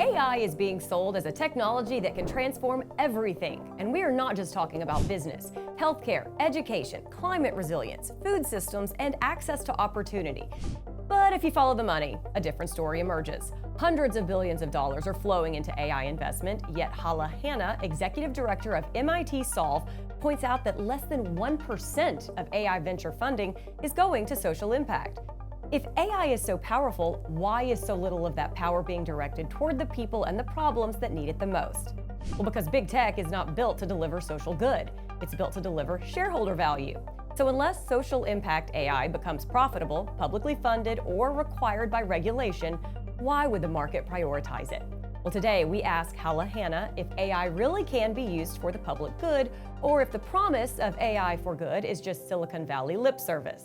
AI is being sold as a technology that can transform everything. And we are not just talking about business, healthcare, education, climate resilience, food systems, and access to opportunity. But if you follow the money, a different story emerges. Hundreds of billions of dollars are flowing into AI investment, yet Hala Hanna, executive director of MIT Solve, points out that less than 1% of AI venture funding is going to social impact. If AI is so powerful, why is so little of that power being directed toward the people and the problems that need it the most? Well, because big tech is not built to deliver social good. It's built to deliver shareholder value. So unless social impact AI becomes profitable, publicly funded, or required by regulation, why would the market prioritize it? Well, today we ask Hala Hanna if AI really can be used for the public good, or if the promise of AI for good is just Silicon Valley lip service.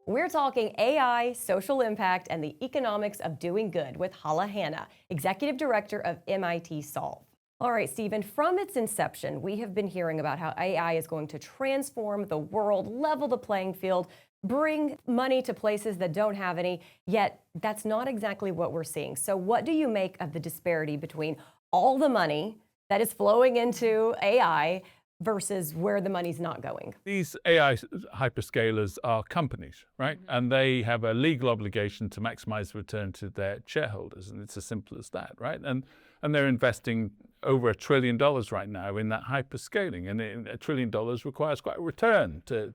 We're talking AI, social impact, and the economics of doing good with Hala Hanna, executive director of MIT Solve. All right, Stephen, from its inception, we have been hearing about how AI is going to transform the world, level the playing field, bring money to places that don't have any, yet that's not exactly what we're seeing. So what do you make of the disparity between all the money that is flowing into AI versus where the money's not going? These AI hyperscalers are companies, right? Mm-hmm. And they have a legal obligation to maximize the return to their shareholders, and it's as simple as that, right? And they're investing over $1 trillion right now in that hyperscaling, and $1 trillion requires quite a return to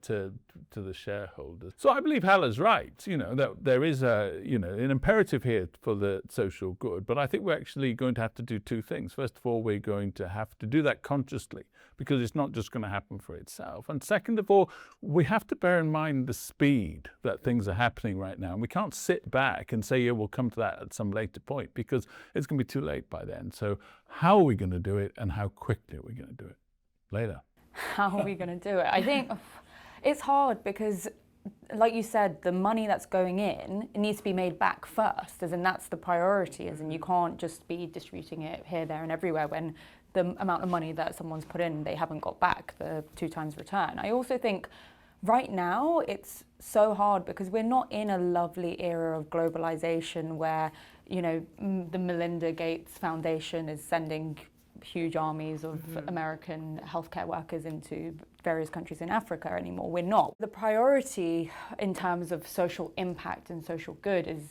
the shareholders. So I believe Hala's right, that there is an imperative here for the social good, but I think we're actually going to have to do two things. First of all, we're going to have to do that consciously, because it's not just going to happen for itself. And second of all, we have to bear in mind the speed that things are happening right now. And we can't sit back and say, yeah, we'll come to that at some later point, because it's going to be too late by then. So how are we going to do it, and how quickly are we going to do it? Later. How are we going to do it? I think it's hard because, like you said, the money that's going in, it needs to be made back first, as in that's the priority, as in you can't just be distributing it here, there, and everywhere when the amount of money that someone's put in, they haven't got back the 2 times return. I also think right now it's so hard because we're not in a lovely era of globalization where, the Melinda Gates Foundation is sending huge armies of American healthcare workers into various countries in Africa anymore. We're not. The priority in terms of social impact and social good is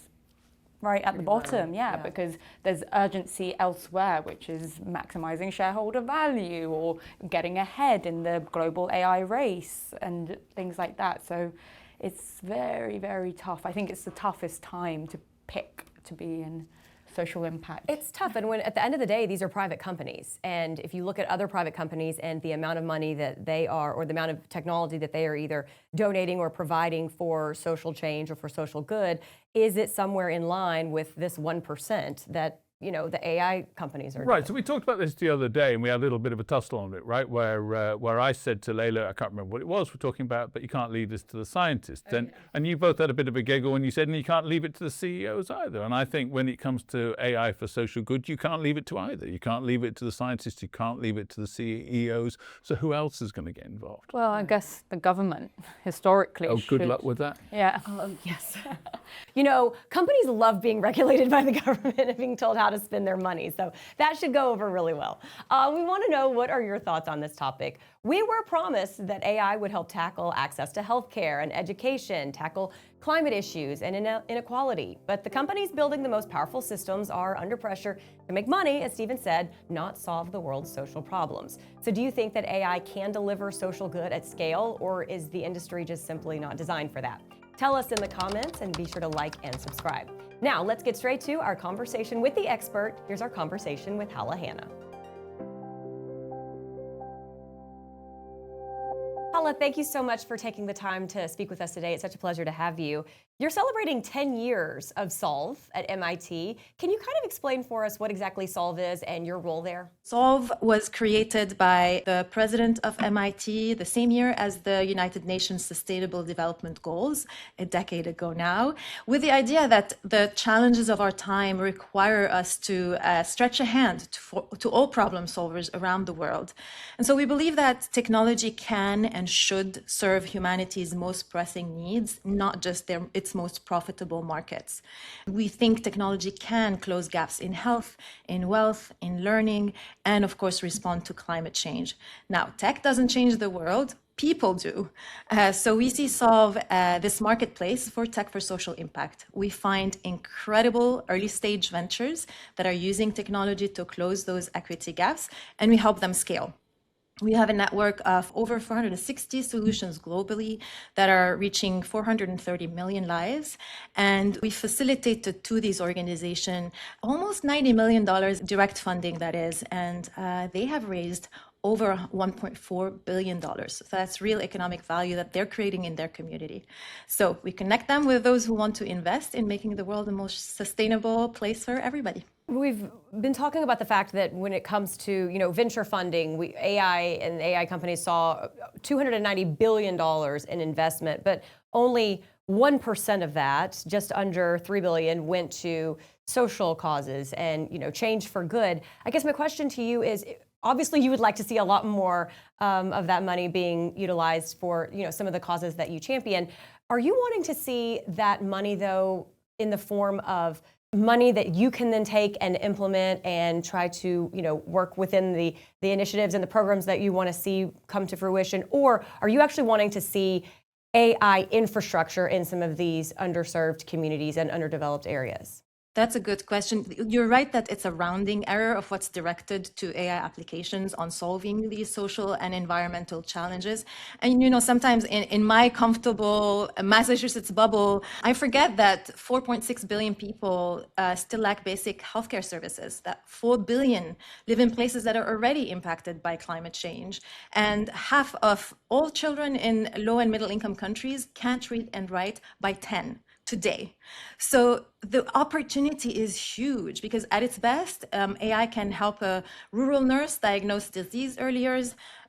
right at the bottom, because there's urgency elsewhere, which is maximizing shareholder value or getting ahead in the global AI race and things like that. So it's very, very tough. I think it's the toughest time to pick to be in social impact. It's tough, and when at the end of the day, these are private companies, and if you look at other private companies and the amount of money that they are, or the amount of technology that they are either donating or providing for social change or for social good, is it somewhere in line with this 1% that the AI companies are right doing? So we talked about this the other day, and we had a little bit of a tussle on it, right? Where I said to Layla, I can't remember what it was we're talking about, but you can't leave this to the scientists. And you both had a bit of a giggle when you said, and you can't leave it to the CEOs either. And I think when it comes to AI for social good, you can't leave it to either. You can't leave it to the scientists, you can't leave it to the CEOs. So who else is going to get involved? Well, I guess the government historically good luck with that. Yeah. Yes. Companies love being regulated by the government and being told how to spend their money. So that should go over really well. We want to know, what are your thoughts on this topic? We were promised that AI would help tackle access to healthcare and education, tackle climate issues and inequality. But the companies building the most powerful systems are under pressure to make money, as Stephen said, not solve the world's social problems. So do you think that AI can deliver social good at scale, or is the industry just simply not designed for that? Tell us in the comments, and be sure to like and subscribe. Now, let's get straight to our conversation with the expert. Here's our conversation with Hala Hanna. Hala, thank you so much for taking the time to speak with us today. It's such a pleasure to have you. You're celebrating 10 years of Solve at MIT. Can you kind of explain for us what exactly Solve is and your role there? Solve was created by the president of MIT the same year as the United Nations Sustainable Development Goals, a decade ago now, with the idea that the challenges of our time require us to stretch a hand to all problem solvers around the world. And so we believe that technology can and should serve humanity's most pressing needs, not just its its most profitable markets. We think technology can close gaps in health, in wealth, in learning, and of course, respond to climate change. Now, tech doesn't change the world. People do. So we see Solve this marketplace for tech for social impact. We find incredible early stage ventures that are using technology to close those equity gaps, and we help them scale. We have a network of over 460 solutions globally that are reaching 430 million lives. And we facilitated to these organizations almost $90 million direct funding, that is, and they have raised over $1.4 billion. So that's real economic value that they're creating in their community. So we connect them with those who want to invest in making the world the most sustainable place for everybody. We've been talking about the fact that when it comes to venture funding, AI companies saw $290 billion in investment, but only 1% of that, just under $3 billion, went to social causes and change for good. I guess my question to you is, obviously you would like to see a lot more of that money being utilized for some of the causes that you champion. Are you wanting to see that money, though, in the form of money that you can then take and implement and try to work within the initiatives and the programs that you want to see come to fruition? Or are you actually wanting to see AI infrastructure in some of these underserved communities and underdeveloped areas? That's a good question. You're right that it's a rounding error of what's directed to AI applications on solving these social and environmental challenges. And sometimes in my comfortable Massachusetts bubble, I forget that 4.6 billion people still lack basic healthcare services, that 4 billion live in places that are already impacted by climate change. And half of all children in low and middle income countries can't read and write by 10. Today. So the opportunity is huge because at its best, AI can help a rural nurse diagnose disease earlier,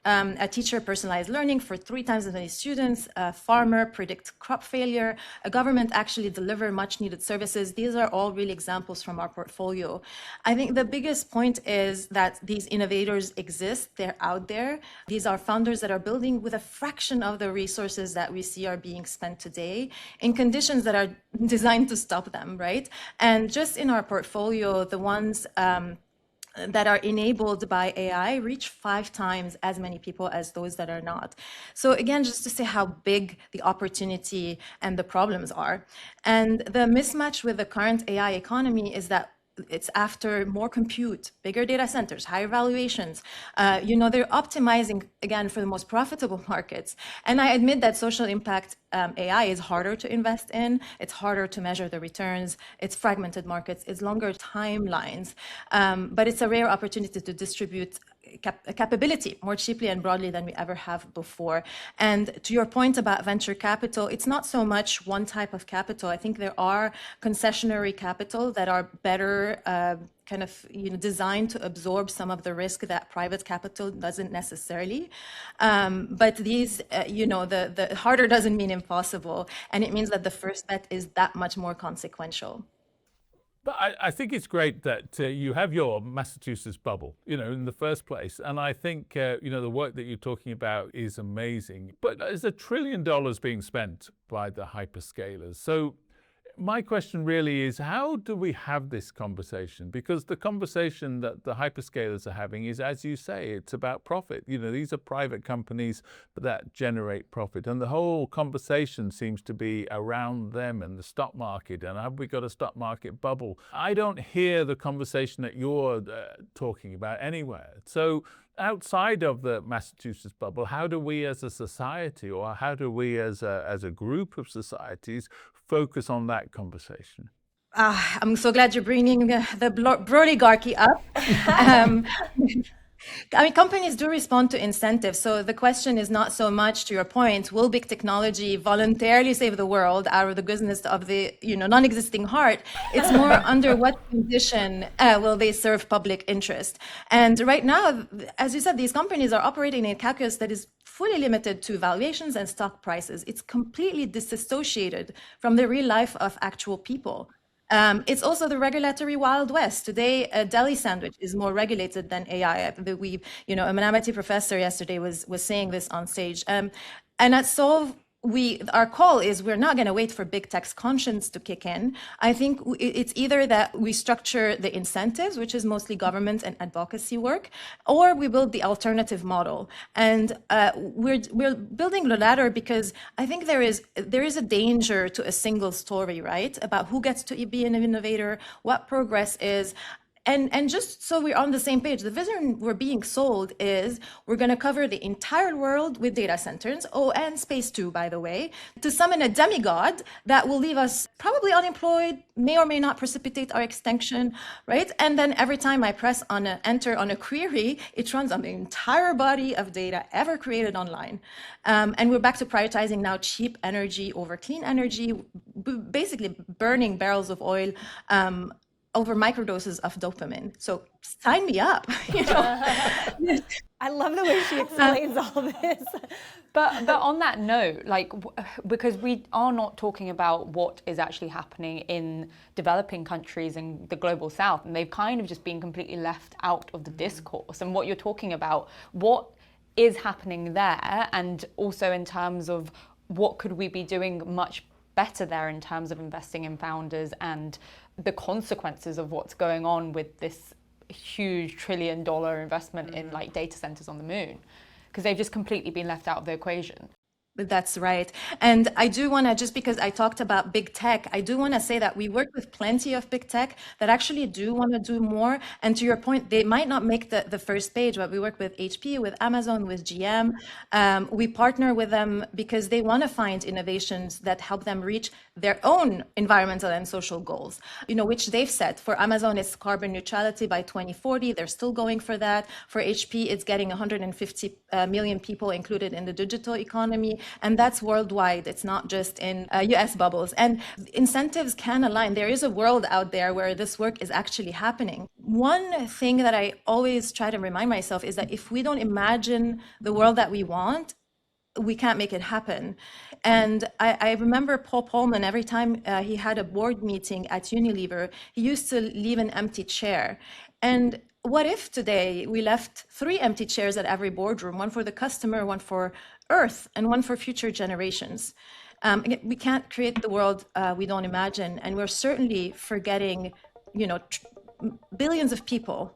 a teacher personalize learning for 3 times as many students, a farmer predict crop failure, a government actually deliver much needed services. These are all real examples from our portfolio. I think the biggest point is that these innovators exist, they're out there. These are founders that are building with a fraction of the resources that we see are being spent today in conditions that are designed to stop them, right? And just in our portfolio, the ones that are enabled by AI reach 5 times as many people as those that are not. So again, just to say how big the opportunity and the problems are. And the mismatch with the current AI economy is that it's after more compute, bigger data centers, higher valuations. They're optimizing, again, for the most profitable markets. And I admit that social impact AI is harder to invest in. It's harder to measure the returns. It's fragmented markets. It's longer timelines. But it's a rare opportunity to distribute capability more cheaply and broadly than we ever have before. And to your point about venture capital, it's not so much one type of capital. I think there are concessionary capital that are better designed to absorb some of the risk that private capital doesn't necessarily. But these, the harder doesn't mean impossible. And it means that the first bet is that much more consequential. But I think it's great that you have your Massachusetts bubble, in the first place. And I think, the work that you're talking about is amazing. But there's $1 trillion being spent by the hyperscalers. So my question really is, how do we have this conversation? Because the conversation that the hyperscalers are having is, as you say, it's about profit. These are private companies that generate profit. And the whole conversation seems to be around them and the stock market. And have we got a stock market bubble? I don't hear the conversation that you're talking about anywhere. So outside of the Massachusetts bubble, how do we as a society, or how do we as a group of societies focus on that conversation? I'm so glad you're bringing the broligarchy up. Companies do respond to incentives. So the question is not so much, to your point, will big technology voluntarily save the world out of the goodness of the non-existing heart? It's more under what condition will they serve public interest? And right now, as you said, these companies are operating in a calculus that is fully limited to valuations and stock prices. It's completely disassociated from the real life of actual people. It's also the regulatory Wild West. Today, a deli sandwich is more regulated than AI. A MIT professor yesterday was saying this on stage. And at Solve, our call is we're not going to wait for big tech's conscience to kick in. I think it's either that we structure the incentives, which is mostly government and advocacy work, or we build the alternative model. And we're building the latter because I think there is a danger to a single story, right? About who gets to be an innovator, what progress is. And just so we're on the same page, the vision we're being sold is we're going to cover the entire world with data centers, and space too, by the way, to summon a demigod that will leave us probably unemployed, may or may not precipitate our extinction, right? And then every time I press on enter on a query, it runs on the entire body of data ever created online. And we're back to prioritizing now cheap energy over clean energy, basically burning barrels of oil over microdoses of dopamine. So sign me up. I love the way she explains all this. But on that note, like, because we are not talking about what is actually happening in developing countries and the global south, and they've kind of just been completely left out of the discourse. And what you're talking about, what is happening there, and also in terms of what could we be doing much better there in terms of investing in founders and the consequences of what's going on with this huge $1 trillion investment in like data centers on the moon, because they've just completely been left out of the equation. That's right. And I do want to, just because I talked about big tech, I do want to say that we work with plenty of big tech that actually do want to do more. And to your point, they might not make the first page, but we work with HP, with Amazon, with GM. We partner with them because they want to find innovations that help them reach their own environmental and social goals, which they've set. For Amazon, it's carbon neutrality by 2040. They're still going for that. For HP, it's getting 150 million people included in the digital economy. And that's worldwide. It's not just in US bubbles. And incentives can align. There is a world out there where this work is actually happening. One thing that I always try to remind myself is that if we don't imagine the world that we want, we can't make it happen. And I remember Paul Polman, every time he had a board meeting at Unilever, he used to leave an empty chair. And what if today we left 3 empty chairs at every boardroom, one for the customer, one for Earth, and one for future generations? We can't create the world we don't imagine, and we're certainly forgetting, billions of people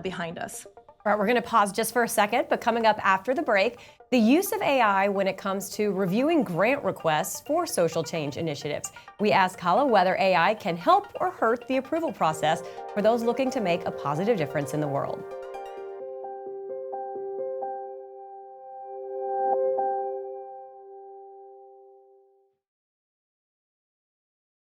behind us. All right, we're going to pause just for a second, but coming up after the break, the use of AI when it comes to reviewing grant requests for social change initiatives. We ask Hala whether AI can help or hurt the approval process for those looking to make a positive difference in the world.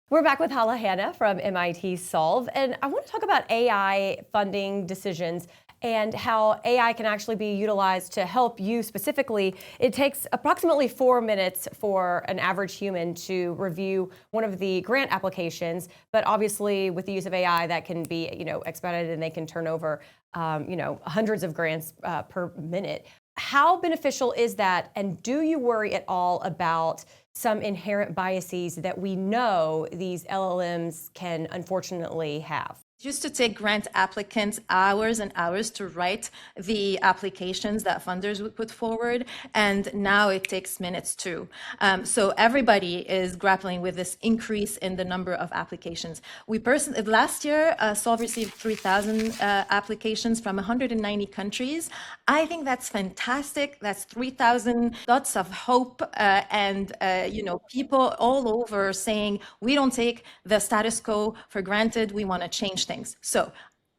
We're back with Hala Hanna from MIT Solve, and I want to talk about AI funding decisions and how AI can actually be utilized to help you specifically. It takes approximately 4 minutes for an average human to review one of the grant applications, but obviously with the use of AI that can be expedited, and they can turn over hundreds of grants per minute. How beneficial is that, and do you worry at all about some inherent biases that we know these LLMs can unfortunately have? It used to take grant applicants hours and hours to write the applications that funders would put forward, and now it takes minutes too. So everybody is grappling with this increase in the number of applications. Last year, Solve received 3,000 applications from 190 countries. I think that's fantastic. That's 3,000 dots of hope, and people all over saying we don't take the status quo for granted. We want to change things. So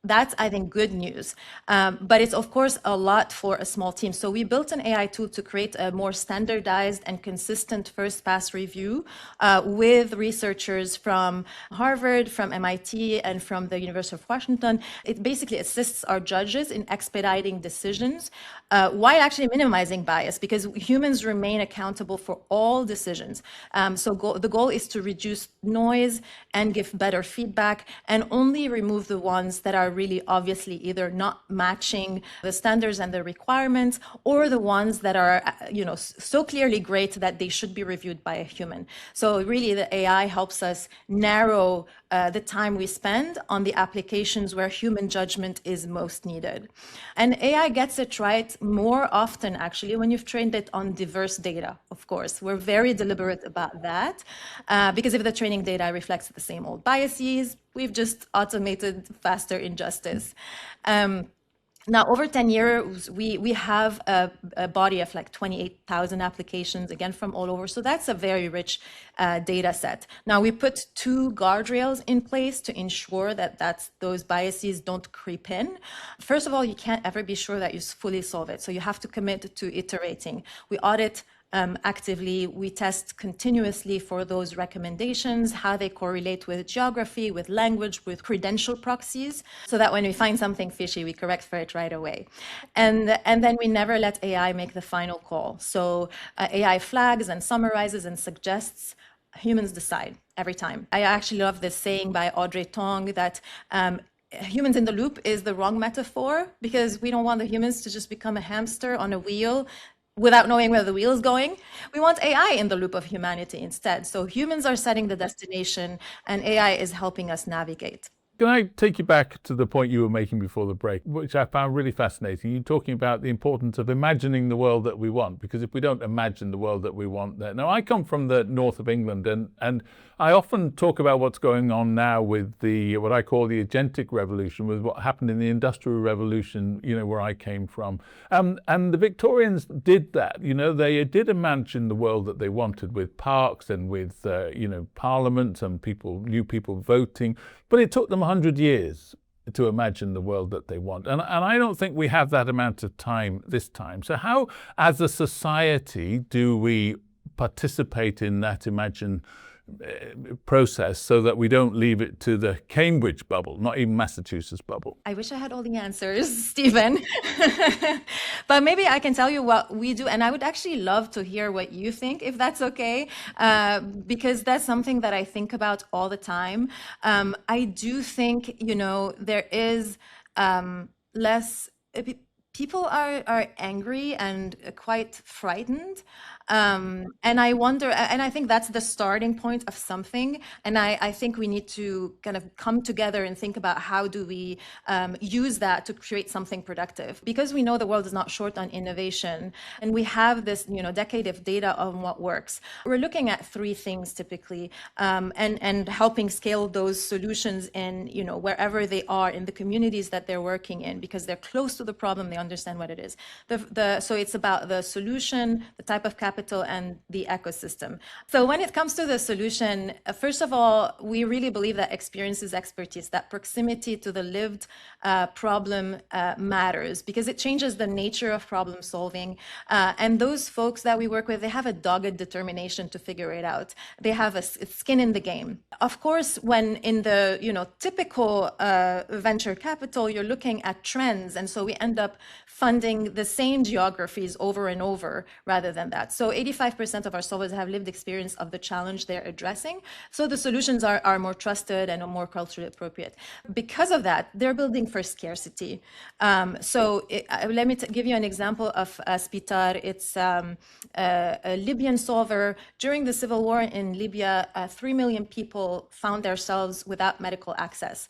that's, I think, good news. But it's, of course, a lot for a small team. So we built an AI tool to create a more standardized and consistent first pass review with researchers from Harvard, from MIT, and from the University of Washington. It basically assists our judges in expediting decisions while actually minimizing bias, because humans remain accountable for all decisions. The goal is to reduce noise and give better feedback, and only remove the ones that are really obviously either not matching the standards and the requirements, or the ones that are so clearly great that they should be reviewed by a human. So really the AI helps us narrow the time we spend on the applications where human judgment is most needed. And AI gets it right more often, actually, when you've trained it on diverse data, of course. We're very deliberate about that, because if the training data reflects the same old biases, we've just automated faster injustice. Now, over 10 years, we have a body of like 28,000 applications, again, from all over. So that's a very rich data set. Now, we put 2 guardrails in place to ensure that those biases don't creep in. First of all, you can't ever be sure that you fully solve it. So you have to commit to iterating. We audit actively. We test continuously for those recommendations, how they correlate with geography, with language, with credential proxies, so that when we find something fishy, we correct for it right away. And then we never let AI make the final call. So AI flags and summarizes and suggests. Humans decide every time. I actually love this saying by Audrey Tong that humans in the loop is the wrong metaphor, because we don't want the humans to just become a hamster on a wheel without knowing where the wheel is going. We want AI in the loop of humanity instead. So humans are setting the destination and AI is helping us navigate. Can I take you back to the point you were making before the break, which I found really fascinating? You're talking about the importance of imagining the world that we want, because if we don't imagine the world that we want there. Now, I come from the north of England, and I often talk about what's going on now with what I call the agentic revolution, with what happened in the Industrial Revolution, where I came from. And the Victorians did that. They did imagine the world that they wanted, with parks and with, parliament and new people voting. But it took them 100 years to imagine the world that they want. And I don't think we have that amount of time this time. So how, as a society, do we participate in that process so that we don't leave it to the Cambridge bubble, not even Massachusetts bubble? I wish I had all the answers, Stephen. But maybe I can tell you what we do. And I would actually love to hear what you think, if that's okay, because that's something that I think about all the time. I do think, there is less... People are angry and quite frightened. And I wonder, and I think that's the starting point of something. And I think we need to kind of come together and think about how do we use that to create something productive. Because we know the world is not short on innovation, and we have this, decade of data on what works. We're looking at 3 things typically, and helping scale those solutions in, wherever they are in the communities that they're working in, because they're close to the problem, they understand what it is. So it's about the solution, the type of capital, and the ecosystem. So when it comes to the solution, first of all, we really believe that experience is expertise, that proximity to the lived problem matters, because it changes the nature of problem solving. And those folks that we work with, they have a dogged determination to figure it out. They have a skin in the game. Of course, when in the typical venture capital, you're looking at trends, and so we end up funding the same geographies over and over rather than that. So 85% of our solvers have lived experience of the challenge they're addressing. So the solutions are more trusted and more culturally appropriate. Because of that, they're building for scarcity. Let me give you an example of Spitar. It's a Libyan solver. During the civil war in Libya, 3 million people found themselves without medical access.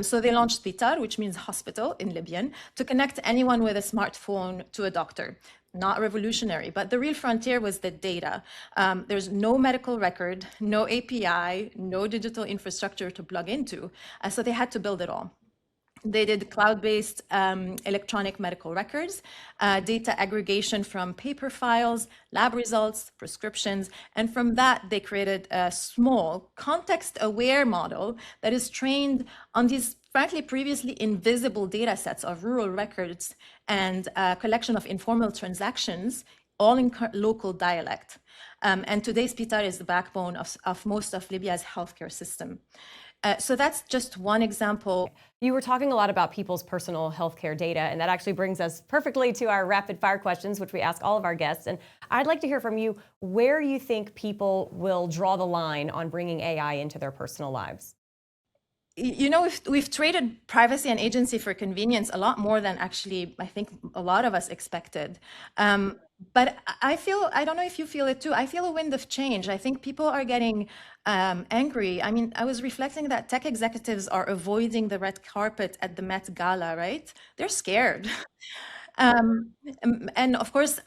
So they launched Spitar, which means hospital in Libyan, to connect anyone with a smartphone to a doctor. Not revolutionary, but the real frontier was the data. There's no medical record, no API, no digital infrastructure to plug into. So they had to build it all. They did cloud-based electronic medical records, data aggregation from paper files, lab results, prescriptions, and from that they created a small context-aware model that is trained on these frankly previously invisible data sets of rural records and a collection of informal transactions, all in local dialect. And today Spitar is the backbone of most of Libya's healthcare system. So that's just one example. You were talking a lot about people's personal healthcare data, and that actually brings us perfectly to our rapid fire questions, which we ask all of our guests. And I'd like to hear from you where you think people will draw the line on bringing AI into their personal lives. We've traded privacy and agency for convenience a lot more than actually, I think, a lot of us expected. But I don't know if you feel it too. I feel a wind of change. I think people are getting angry. I mean, I was reflecting that tech executives are avoiding the red carpet at the Met Gala, right? They're scared. Um, and of course,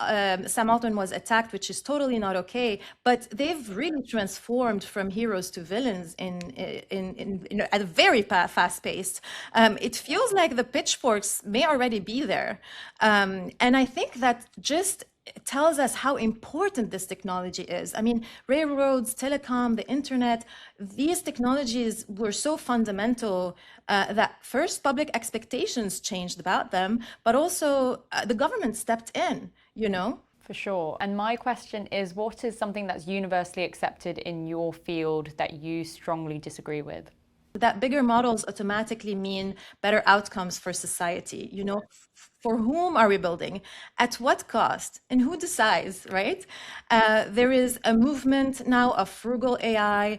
Sam Altman was attacked, which is totally not okay. But they've really transformed from heroes to villains at a very fast pace. It feels like the pitchforks may already be there, and I think that just tells us how important this technology is. I mean, railroads, telecom, the internet, these technologies were so fundamental that first public expectations changed about them, but also the government stepped in, you know? For sure. And my question is, what is something that's universally accepted in your field that you strongly disagree with? That bigger models automatically mean better outcomes for society. You know, for whom are we building? At what cost? And who decides, right? There is a movement now of frugal AI,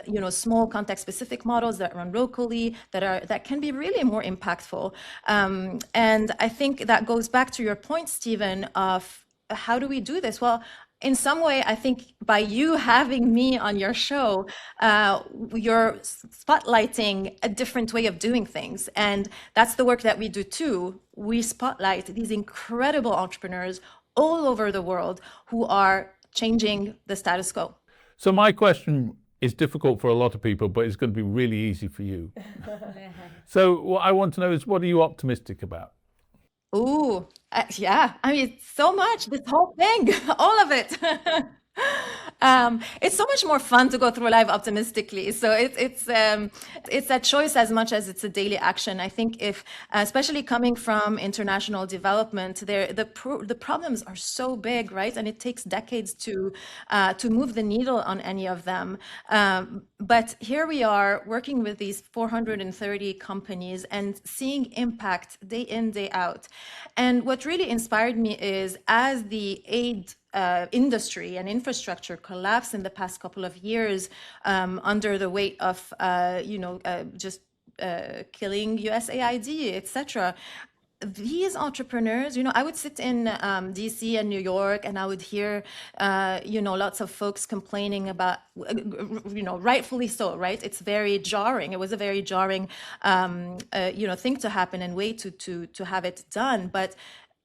you know, small context-specific models that run locally, that can be really more impactful. And I think that goes back to your point, Stephen, of how do we do this? Well, in some way, I think by you having me on your show, you're spotlighting a different way of doing things. And that's the work that we do too. We spotlight these incredible entrepreneurs all over the world who are changing the status quo. So my question is difficult for a lot of people, but it's going to be really easy for you. So what I want to know is, what are you optimistic about? Ooh, yeah. I mean, so much, this whole thing, all of it. It's so much more fun to go through life optimistically. So it's a choice as much as it's a daily action. I think if, especially coming from international development, the problems are so big, right? And it takes decades to move the needle on any of them. But here we are working with these 430 companies and seeing impact day in, day out. And what really inspired me is, as the aid industry and infrastructure collapsed in the past couple of years under the weight of, just killing USAID, etc. These entrepreneurs, you know, I would sit in DC and New York, and I would hear, lots of folks complaining about, rightfully so, right? It's very jarring. It was a very jarring, thing to happen and way to have it done. But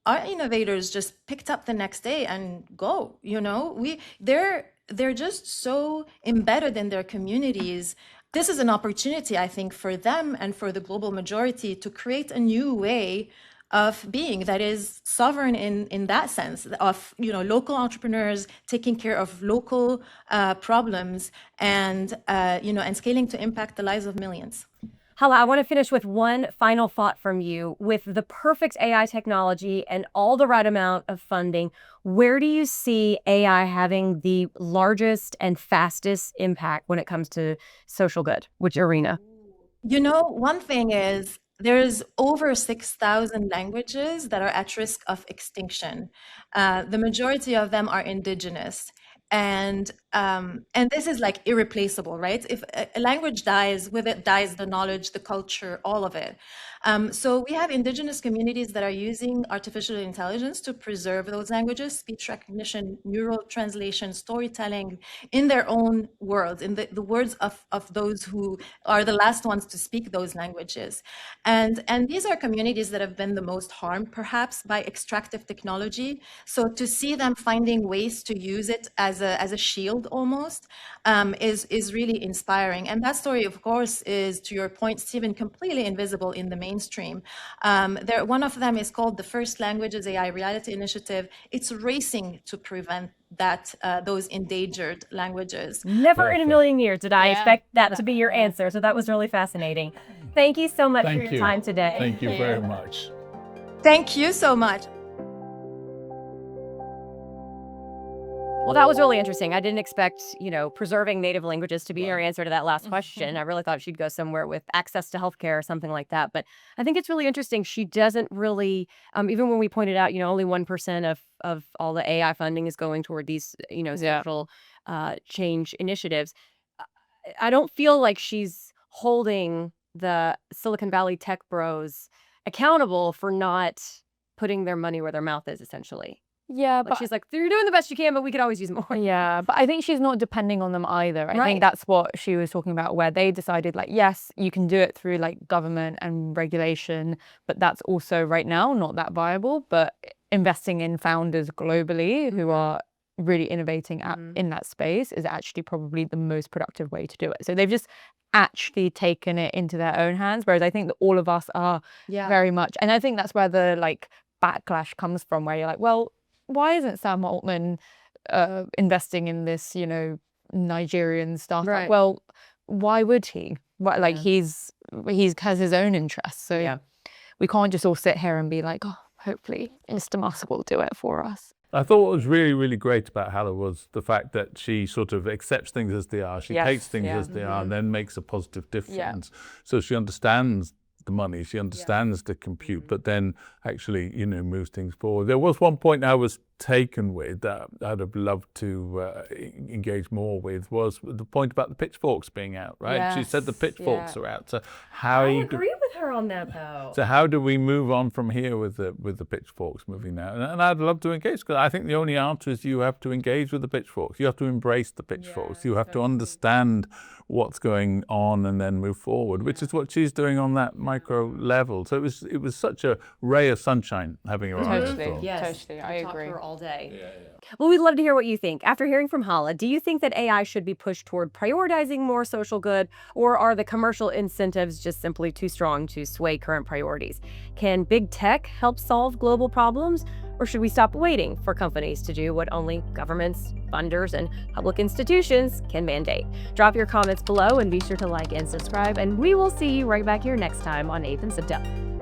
our innovators just picked up the next day and go. You know, they're just so embedded in their communities. This is an opportunity, I think, for them and for the global majority to create a new way of being that is sovereign in that sense of, local entrepreneurs taking care of local problems and scaling to impact the lives of millions. Hala, I want to finish with one final thought from you. With the perfect AI technology and all the right amount of funding, where do you see AI having the largest and fastest impact when it comes to social good? Which arena? You know, one thing is, there's over 6,000 languages that are at risk of extinction. The majority of them are indigenous. And this is like irreplaceable, right? If a language dies, with it dies the knowledge, the culture, all of it. So we have indigenous communities that are using artificial intelligence to preserve those languages, speech recognition, neural translation, storytelling, in their own worlds, in the words of those who are the last ones to speak those languages. And these are communities that have been the most harmed, perhaps, by extractive technology. So to see them finding ways to use it as a shield almost is really inspiring. And that story, of course, is, to your point, Stephen, completely invisible in the mainstream. One of them is called the First Languages AI Reality Initiative. It's racing to prevent those endangered languages. Never in a million years did I expect that to be your Yeah. answer. So that was really fascinating. Thank you so much for your time today. Thank you very much. Thank you so much. Well, that was really interesting. I didn't expect, preserving native languages to be your answer to that last question. I really thought she'd go somewhere with access to healthcare or something like that. But I think it's really interesting. She doesn't really, even when we pointed out, only 1% of all the AI funding is going toward these, social change initiatives. I don't feel like she's holding the Silicon Valley tech bros accountable for not putting their money where their mouth is, essentially. Yeah, Like but she's like, you're doing the best you can, but we could always use more. yeah, but I think she's not depending on them either. I Right. think that's what she was talking about, where they decided like, yes, you can do it through like government and regulation, but that's also right now not that viable. But investing in founders globally who are really innovating in that space is actually probably the most productive way to do it. So they've just actually taken it into their own hands, whereas I think that all of us are very much, and I think that's where the like backlash comes from, where you're like, well, why isn't Sam Altman investing in this, you know, Nigerian startup? Right. Well, why would he? What, like he's has his own interests, so we can't just all sit here and be like, oh, hopefully Mr. Musk will do it for us. I thought what was really, really great about Hala was the fact that she sort of accepts things as they are. She takes things as they are and then makes a positive difference. So she understands the money, she understands the compute, but then actually, you know, moves things forward. There was one point I was taken with that I'd have loved to engage more with, was the point about the Pitchforks being out, right? She said the Pitchforks are out. So how I agree with her on that though. So how do we move on from here with the Pitchforks moving now? And I'd love to engage, because I think the only answer is you have to engage with the Pitchforks. You have to embrace the Pitchforks. You have to understand what's going on and then move forward, which is what she's doing on that micro level. So it was such a ray of sunshine having her on. Totally, totally, I Talk to agree. her all day. Well, we'd love to hear what you think. After hearing from Hala, do you think that AI should be pushed toward prioritizing more social good, or are the commercial incentives just simply too strong to sway current priorities? Can big tech help solve global problems, or should we stop waiting for companies to do what only governments, funders, and public institutions can mandate? Drop your comments below and be sure to like and subscribe, and we will see you right back here next time on Eighth and Sip Up.